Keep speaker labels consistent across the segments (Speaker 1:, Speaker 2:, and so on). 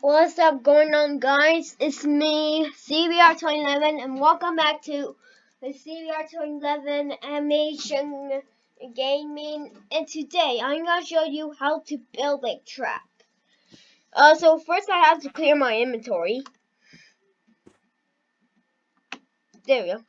Speaker 1: What's up going on, guys? It's me, CBR2011, and welcome back to the CBR2011 Animation Gaming. And today, I'm going to show you how to build a trap. So first I have to clear my inventory. There we go.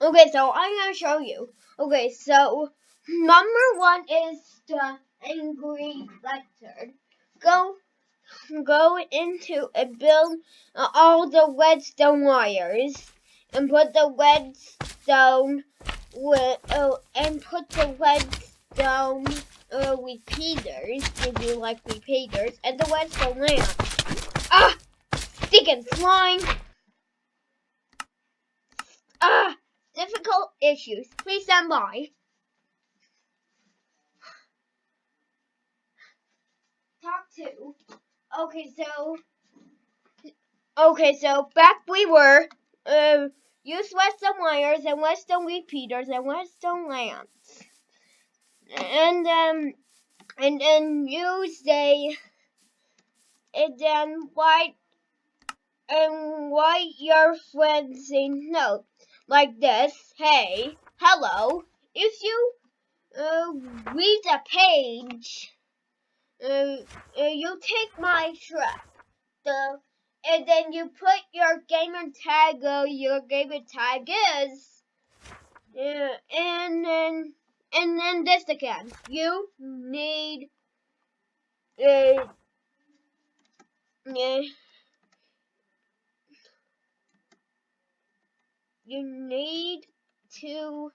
Speaker 1: Okay, so I'm going to show you. Okay, so number one is the angry leopard. Go into and build all the redstone wires and put the redstone repeaters if you like repeaters and the redstone lamp. Ah, stinking slime. Ah, difficult issues. Please stand by. Talk two. Okay, so back we were. Use redstone wires and redstone repeaters and redstone lamps, and then use write your friends a note like this. Hey, hello. If you read a page, you take my trap. And then you put your gamer tag. Your gamer tag is. And then this again. You need. Uh, you need to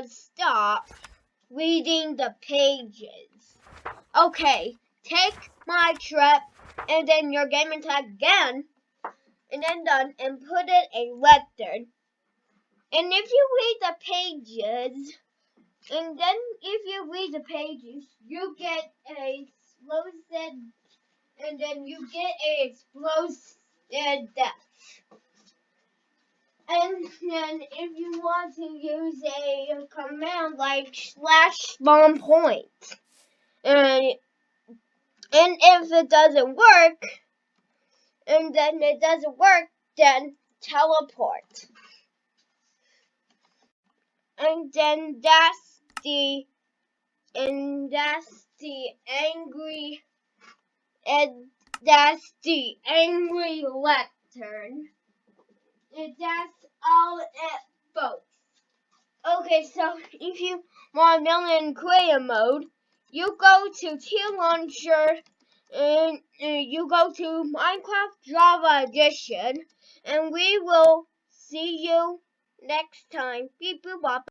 Speaker 1: stop reading the pages. Okay, take my trap and then your gamer tag again, and then done, and put it a record. And if you read the pages, and then if you read the pages, you get a explosive, and then you get a explosive death. And then if you want to use a command like /spawn point, and if it doesn't work, then teleport. And then that's the angry, and that's the angry lectern. And that's all it, folks. Okay, so if you want to build in creative mode, you go to T Launcher and you go to Minecraft Java Edition, and we will see you next time. Beep boop bop.